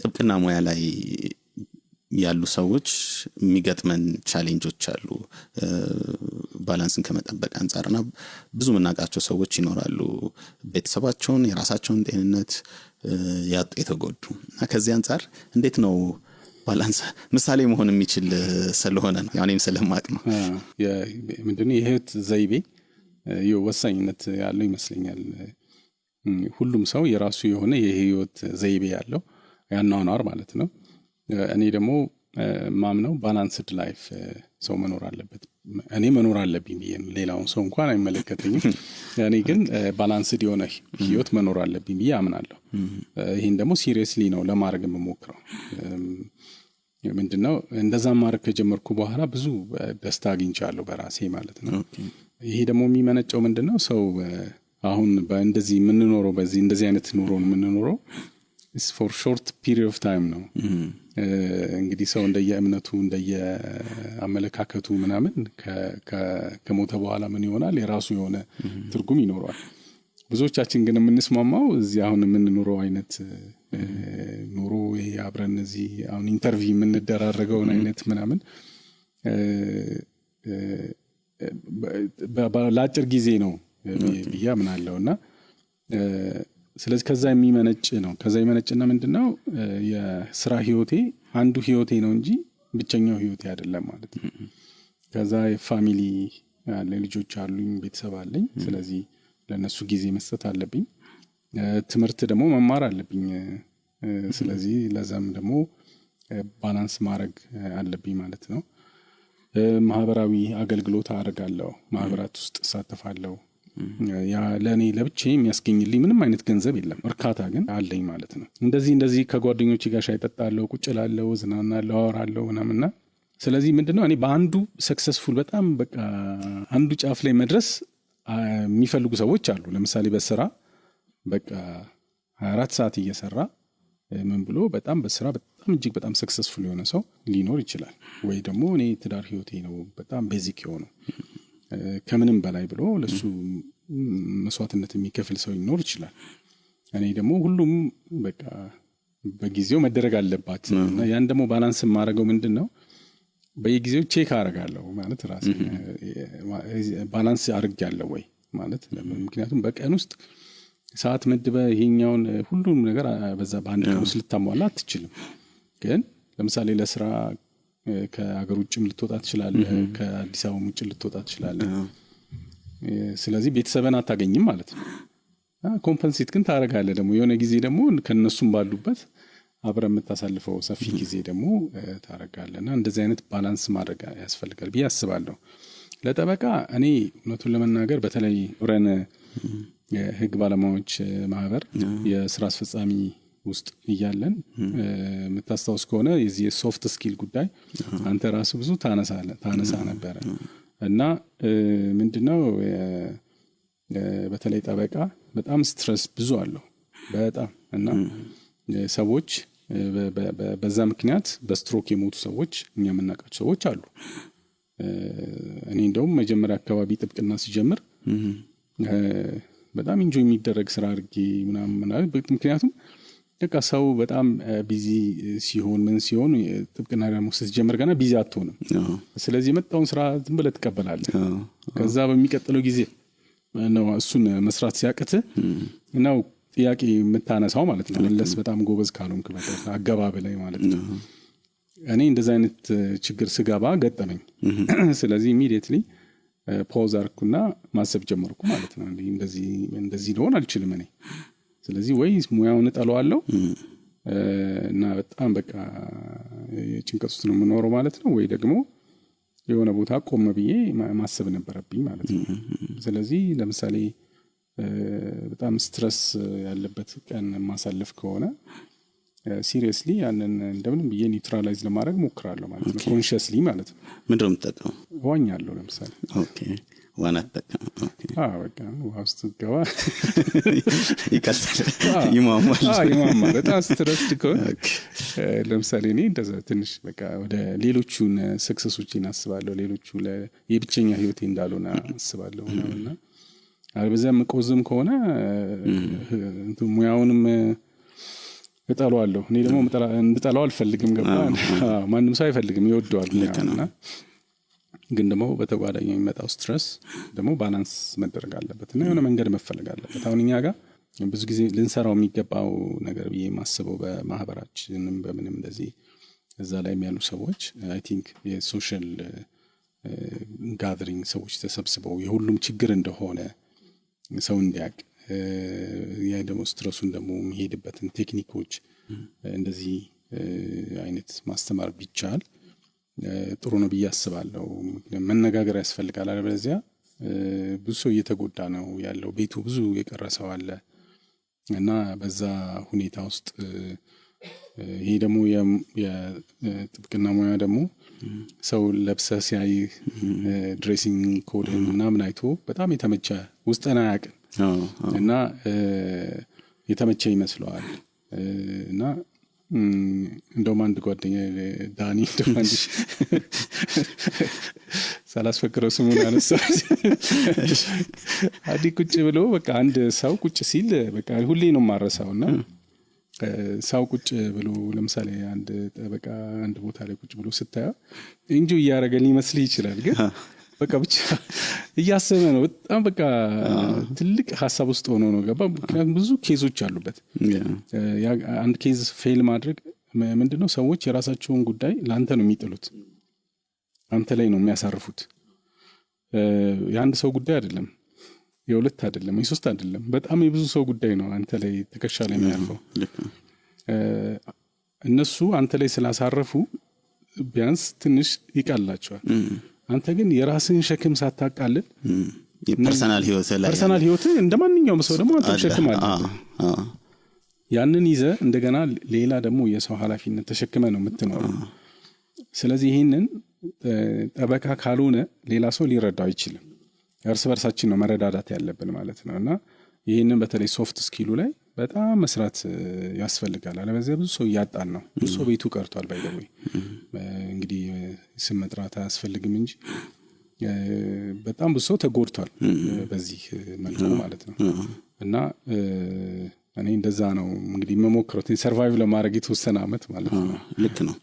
ጥብቅና ሙያ ላይ ያሉ ሰዎች የሚገጥመን ቻሌንጆች አሉ ባላንስን ከመጠበቅ አንፃርና ብዙ ምናቃቸው ሰዎች ይኖራሉ ቤተሰባቸውን የራሳቸውን ጤንነት ያጡ የተጎዱ እና ከዚህ አንፃር እንዴት ነው ባላንስ ምሳሌ መሆን የሚችል ስለሆነ ነው ያኔም ስለማቅ ነው ምንድነው የህይወት ዘይቤ ወሳኝነት ያለው ይመስለኛል ሁሉም ሰው የራሱ የሆነ የህይወት ዘይቤ ያለው ያናውናር ማለት ነው እኔ ደግሞ ማምነው ባላንስድ ላይፍ ሰው መኖር አለበት እኔ መኖር አለብኝ ብዬ ሌላውን ሰው እንኳን አይመለከተኝም እኔ ግን ባላንስድ የሆነ ህይወት መኖር አለብኝ ብዬ አምናለሁ ይሄን ደግሞ ሲሪየስሊ ነው ለማድረግ የምሞክረው ምንድነው እንደዛ ማድረግ ከጀመርኩ በኋላ ብዙ ደስታ አግኝቻለሁ በራሴ ማለት ነው ይሄ ደግሞ የሚመነጨው ምንድነው ሰው አሁን በእንደዚህ የምንኖረው በዚህ እንደዚህ አይነት ኑሮ የምንኖረው is for short period of time ነው እንግዲህ ሰው እንደየእምነቱ እንደየአመለካከቱ ምናምን ከሞተ በኋላ ምን ይሆናል የራሱ የሆነ ትርጉም ይኖራል ብዙዎቻችን ግን የምንስማማው እዚህ አሁን የምንኖረው አይነት ኑሮ ይሄ አብረን እዚህ አሁን ኢንተርቪው የምንደራረገው አይነት ምናምን ለአጭር ጊዜ ነው ብዬ አምናለሁና ስለዚህ ከዛ የሚመነጭ ነው ከዛ ይመነጭና ምንድነው የሥራ ህይወቴ አንዱ ህይወቴ ነው እንጂ ብቸኛው ህይወቴ አይደለም ማለት ነው ከዛ የፋሚሊ አለ ልጆች አሉኝ ቤተሰብ አለኝ ስለዚህ ለነሱ ጊዜ መስጠት አለብኝ ትምህርት ደግሞ መማር አለብኝ ስለዚህ ለዛም ደግሞ ባላንስ ማድረግ አለብኝ ማለት ነው ማህበራዊ አገልግሎት አደርጋለሁ ማህበራት ውስጥ እሳተፋለሁ ያ ለኔ ለብቻዬ የሚያስገኝልኝ ምንም አይነት ገንዘብ የለም እርካታ ግን አለኝ ማለት ነው እንደዚህ ከጓደኞቼ ጋር ሻይ ጠጣለሁ ቁጭ እላለሁ ዝናናለሁ አወራለሁ ምናምንና ስለዚህ ምንድነው እኔ በአንዱ ሰክሰስፉል በጣም በቃ አንዱ ጫፍ ላይ መድረስ የሚፈልጉ ሰዎች አሉ ለምሳሌ በስራ በቃ 24 ሰዓት እየሰራ ምን ብሎ በጣም በስራ በጣም እጅግ በጣም ሰክሰስፉል የሆነ ሰው ሊኖር ይችላል ወይ ደግሞ እኔ ትዳር ህይወቴ ነው በጣም ቤዚክ የሆነ ከምንም በላይ ብሎ ለሱ መስዋዕትነት የሚከፍል ሰው ሊኖር ይችላል እኔ ደግሞ ሁሉም በቃ በጊዜው መደረግ አለባት እና ያን ደግሞ ባላንስ ማድረገው ምንድነው በየጊዜው ቼክ አደርጋለሁ ማለት ራሴ ባላንስ አድርጌያለሁ ወይ ማለት ምክንያቱም በቀን ውስጥ ሰዓት መድበ ይሄኛውን ሁሉም ነገር በዛ በአንድ ቀን ውስጥ ልታሟላ አትችልም ግን ለምሳሌ ለስራ ከሀገር ውጭም ልትወጣ ትችላለህ ከአዲስ አበባ ውጭ ልትወጣ ትችላለህ ስለዚህ ቤተሰብን አታገኝም ማለት ነው ኮምፐንሴት ግን ታደርጋለህ ደግሞ የሆነ ጊዜ ደግሞ ከነሱም ባሉበት አብረህ የምታሳልፈው ሰፊ ጊዜ ደግሞ ታደርጋለህና እንደዚህ አይነት ባላንስ ማድረግ ያስፈልጋል ብዬ አስባለሁ ለጠበቃ እኔ እውነቱን ለመናገር በተለይ አብረን የህግ ባለሙያዎች ማህበር የስራ አስፈጻሚ ውስጥ እያለን መታስተዋወስ ከሆነ የዚህ ሶፍት ስኪል ጉዳይ አንተ ራሱ ብዙ ታነሳ ነበር እና ምንድነው በተለይ ጠበቃ በጣም ስትረስ ብዙ አለው በጣም እና ሰዎች በዛ ምክንያት በስትሮክ የሞቱ ሰዎች እኛ የምናውቃቸው ሰዎች አሉ እኔ እንደውም መጀመሪያ አካባቢ ጥብቅና ሲጀምር በጣም ኢንጆይ የሚደረግ ስራ አድርጌ ምናምን ምክንያቱም በቃ ሰው በጣም ቢዚ ሲሆን ምን ሲሆን ጥብቅና ደግሞ ስትጀምር ገና ቢዚ አትሆንም ስለዚህ የመጣውን ስራ ዝም ብለህ ትቀበላለህ ከዛ በሚቀጥለው ጊዜ ነው እሱን መስራት ሲያቅትህ ነው ጥያቄ የምታነሳው ማለት ነው ለስ በጣም ጎበዝ ካልሆንክ በቃ አገባብ ላይ ማለት ነው እኔ እንደዛ አይነት ችግር ስገባ ገጠመኝ ስለዚህ ኢሚዲየትሊ ፖዝ አርኩና ማሰብ ጀመርኩ ማለት ነው እንደዚህ ሊሆን አልችልም እኔ ስለዚህ ወይ ሙያውን እጠለዋለሁ እና በጣም በቃ ጭንቀት ውስጥ ነው የምኖረው ማለት ነው ወይ ደግሞ የሆነ ቦታ ቆም ብዬ ማሰብ ነበረብኝ ማለት ነው ስለዚህ ለምሳሌ በጣም ስትረስ ያለበት ቀን ማሳለፍ ከሆነ ሲሪየስሊ ያንን እንደምንም ብዬ ኒውትራላይዝ ለማድረግ ሞክራለሁ ማለት ነው ኮንሺየስሊ ማለት ነው ምንድነው የምትጠቀመው ዋኛለሁ ለምሳሌ ኦኬ ዋና ተጠቀም በቃ ውስጥ ገባ ይቀጥላል ይማማል በጣም ስትረስ ከሆነ ለምሳሌ እኔ እንደዛ ትንሽ በቃ ወደ ሌሎቹን ሰክሰሶችን አስባለሁ ሌሎቹ የብቸኛ ህይወቴ እንዳልሆነ አስባለሁ እና አልበዛም ቆዝም ከሆነ ሙያውንም እጠላዋለሁ። እኔ ደግሞ እንድጠላው አልፈልግም። ገባ? ማንም ሰው አይፈልግም፣ ይወደዋል። እና ግን ደግሞ በተጓዳኝ የሚመጣው ስትረስ ደግሞ ባላንስ መደረግ አለበት እና የሆነ መንገድ መፈለግ አለበት። አሁን እኛ ጋር ብዙ ጊዜ ልንሰራው የሚገባው ነገር ብዬ የማስበው በማህበራችንም በምንም እንደዚህ እዛ ላይ ያሉ ሰዎች አይ ቲንክ የሶሻል ጋዘሪንግ ሰዎች ተሰብስበው የሁሉም ችግር እንደሆነ ሰው እንዲያውቅ ያ ደግሞ ስትረሱን ደግሞ የሚሄድበትን ቴክኒኮች እንደዚህ አይነት ማስተማር ቢቻል ጥሩ ነው ብዬ አስባለሁ። መነጋገር ያስፈልጋል። አለበለዚያ ብዙ ሰው እየተጎዳ ነው ያለው። ቤቱ ብዙ የቀረሰው አለ እና በዛ ሁኔታ ውስጥ ይሄ ደግሞ የጥብቅና ሙያ ደግሞ ሰው ለብሰህ ሲያይ ድሬሲንግ ኮድን ምናምን አይቶ በጣም የተመቸ ውስጥን አያውቅም እና የተመቸ ይመስለዋል እና እንደውም አንድ ጓደኛ ዳኒ እንደማንድ ሳላስፈክረው ስሙን አነሳው። አዲ ቁጭ ብሎ በቃ አንድ ሰው ቁጭ ሲል በቃ ሁሌ ነው የማረሳውና ሰው ቁጭ ብሎ ለምሳሌ አንድ ጠበቃ አንድ ቦታ ላይ ቁጭ ብሎ ስታየው እንጂ እያረገ ሊመስል ይችላል፣ ግን በቃ ብቻ እያሰበ ነው። በጣም በቃ ትልቅ ሐሳብ ውስጥ ሆኖ ነው። ገባ? ምክንያቱም ብዙ ኬዞች አሉበት። አንድ ኬዝ ፌል ማድረግ ምንድነው? ሰዎች የራሳቸውን ጉዳይ ለአንተ ነው የሚጥሉት፣ አንተ ላይ ነው የሚያሳርፉት። የአንድ ሰው ጉዳይ አይደለም፣ የሁለት አይደለም፣ የሶስት አይደለም፣ በጣም የብዙ ሰው ጉዳይ ነው አንተ ላይ ተከሻ ላይ የሚያርፈው። እነሱ አንተ ላይ ስላሳረፉ ቢያንስ ትንሽ ይቀላቸዋል። አንተ ግን የራስን ሸክም ሳታቃልል ፐርሰናል ህይወት እንደማንኛውም ሰው ደግሞ አንተ ሸክም አለ። ያንን ይዘ እንደገና ሌላ ደግሞ የሰው ኃላፊነት ተሸክመ ነው የምትኖረው። ስለዚህ ይሄንን ጠበቃ ካልሆነ ሌላ ሰው ሊረዳው አይችልም። እርስ በርሳችን ነው መረዳዳት ያለብን ማለት ነው። እና ይሄንን በተለይ ሶፍት ስኪሉ ላይ በጣም መስራት ያስፈልጋል። አለበለዚያ ብዙ ሰው እያጣን ነው። ብዙ ሰው ቤቱ ቀርቷል። ባይደውይ እንግዲህ ስም መጥራት አያስፈልግም እንጂ በጣም ብዙ ሰው ተጎድቷል በዚህ መልኩ ማለት ነው። እና እኔ እንደዛ ነው እንግዲህ መሞክሮት ሰርቫይቭ ለማድረግ የተወሰነ አመት ማለት ነው። ልክ ነው።